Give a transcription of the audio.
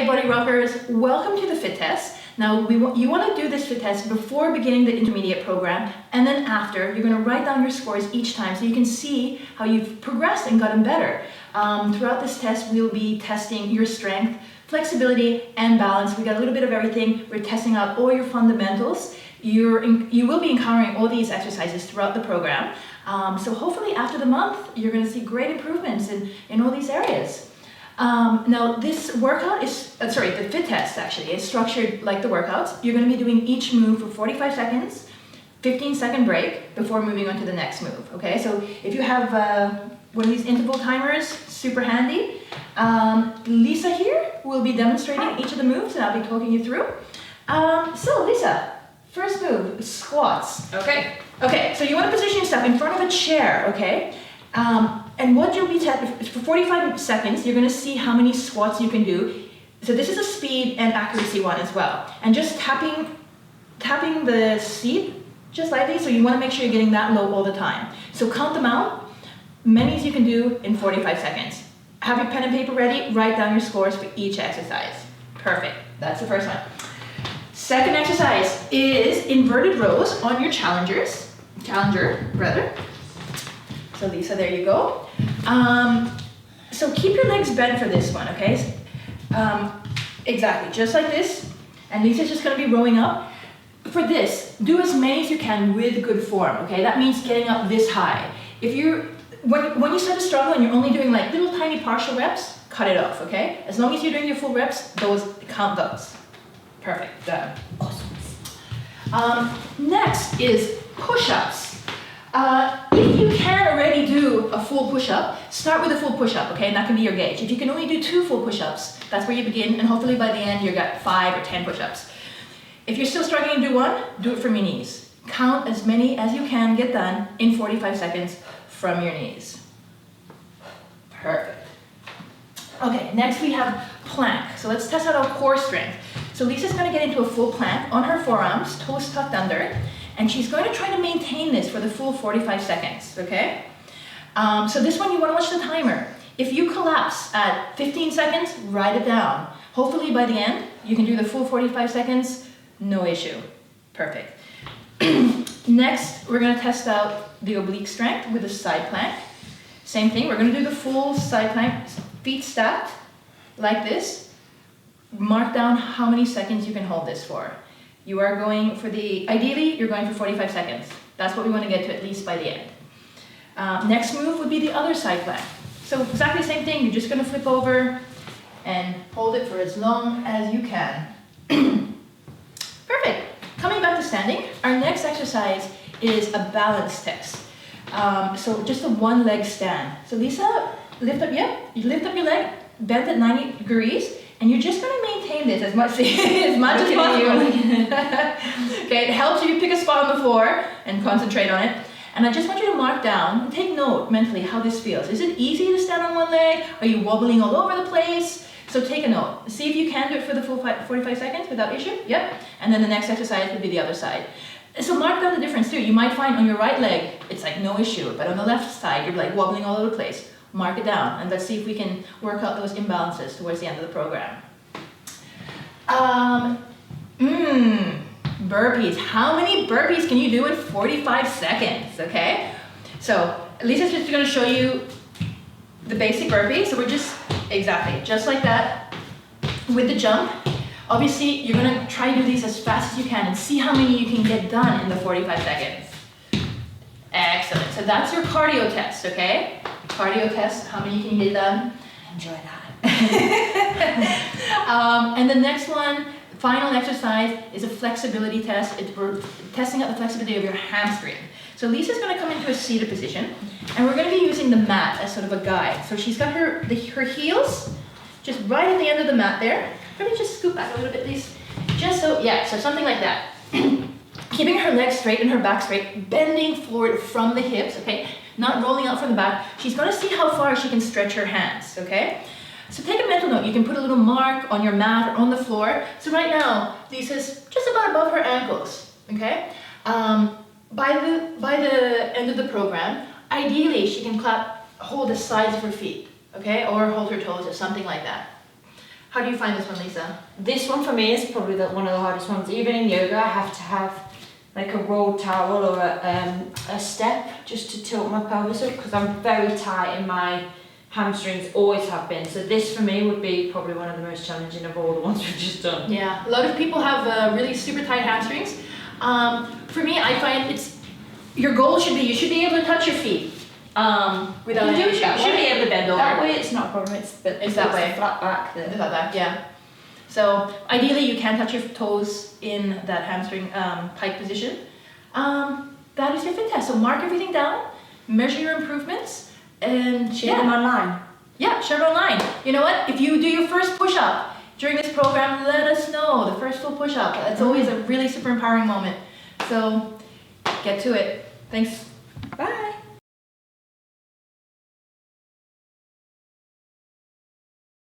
Okay, Body Rockers, welcome to the fit test. Now, you want to do this fit test before beginning the intermediate program, and then after. You're going to write down your scores each time so you can see how you've progressed and gotten better. Throughout this test, we'll be testing your strength, flexibility, and balance. We got a little bit of everything. We're testing out all your fundamentals. You will be encountering all these exercises throughout the program. So hopefully after the month, you're going to see great improvements in all these areas. Now this workout is, the fit test actually is structured like the workouts. You're going to be doing each move for 45 seconds, 15-second break before moving on to the next move, okay? So if you have one of these interval timers, super handy. Lisa here will be demonstrating each of the moves and I'll be talking you through. So Lisa, first move, squats. Okay. Okay, so you want to position yourself in front of a chair, okay? And what you'll be for 45 seconds, you're going to see how many squats you can do. So this is a speed and accuracy one as well. And just tapping the seat just lightly, so you want to make sure you're getting that low all the time. So count them out, many as you can do in 45 seconds. Have your pen and paper ready, write down your scores for each exercise. Perfect, that's the first one. Second exercise is inverted rows on your challenger. So Lisa, there you go. So keep your legs bent for this one, okay? Exactly, just like this. And Lisa's just gonna be rowing up. For this, do as many as you can with good form, okay? That means getting up this high. When you start to struggle and you're only doing like little tiny partial reps, cut it off, okay? As long as you're doing your full reps, count those. Perfect, done. Awesome. Next is push-ups. If you can already do a full push-up, start with a full push-up, okay? And that can be your gauge. If you can only do 2 full push-ups, that's where you begin, and hopefully by the end you got 5 or 10 push-ups. If you're still struggling to do one, do it from your knees. Count as many as you can get done in 45 seconds from your knees. Perfect. Okay, next we have plank. So let's test out our core strength. So Lisa's going to get into a full plank on her forearms, toes tucked under, and she's going to try to maintain this for the full 45 seconds, okay? So this one you want to watch the timer. If you collapse at 15 seconds, write it down. Hopefully by the end, you can do the full 45 seconds, no issue. Perfect. Next, we're going to test out the oblique strength with a side plank. Same thing, we're going to do the full side plank, feet stacked, like this. Mark down how many seconds you can hold this for. You are going for ideally, you're going for 45 seconds. That's what we want to get to at least by the end. Next move would be the other side plank. So exactly the same thing, you're just going to flip over and hold it for as long as you can. Perfect. Coming back to standing, our next exercise is a balance test. So just a one leg stand. So Lisa, lift up your leg, bend at 90 degrees, and you're just going to maintain this as much as possible. Okay, it helps you pick a spot on the floor and concentrate on it. And I just want you to mark down and take note mentally how this feels. Is it easy to stand on one leg? Are you wobbling all over the place? So take a note. See if you can do it for the full 45 seconds without issue. Yep. And then the next exercise would be the other side. So mark down the difference too. You might find on your right leg, it's like no issue, but on the left side, you're like wobbling all over the place. Mark it down and let's see if we can work out those imbalances towards the end of the program. Burpees. How many burpees can you do in 45 seconds, okay? So Lisa's just gonna show you the basic burpee. So we're just like that with the jump. Obviously, you're gonna try to do these as fast as you can and see how many you can get done in the 45 seconds. Excellent. So that's your cardio test, okay? Cardio test, how many can you get done? Enjoy that. And the next one, final exercise, is a flexibility test. We're testing out the flexibility of your hamstring. So Lisa's going to come into a seated position, and we're going to be using the mat as sort of a guide. So she's got her heels just right at the end of the mat there. Let me just scoot back a little bit, please. Just so, yeah, so something like that. Keeping her legs straight and her back straight, bending forward from the hips, okay? Not rolling out from the back. She's going to see how far she can stretch her hands, okay? So take a mental note. You can put a little mark on your mat or on the floor. So right now, Lisa's just about above her ankles, okay? By the end of the program, ideally she can hold the sides of her feet, okay? Or hold her toes or something like that. How do you find this one, Lisa? This one for me is probably one of the hardest ones. Even in yoga, I have to have like a rolled towel or a step just to tilt my pelvis up because I'm very tight in my hamstrings, always have been. So this for me would be probably one of the most challenging of all the ones we've just done. Yeah, a lot of people have really super tight hamstrings. For me, I find your goal should be, you should be able to touch your feet. Without You you should be able to bend over. That way it's not a problem, it's that way. flat back. Flat back, yeah. So ideally you can touch your toes in that hamstring pike position. That is your fit test. So mark everything down, measure your improvements, and Share them online. Yeah, share it online. You know what? If you do your first push-up during this program, let us know. The first full push-up. That's always a really super empowering moment. So get to it. Thanks. Bye.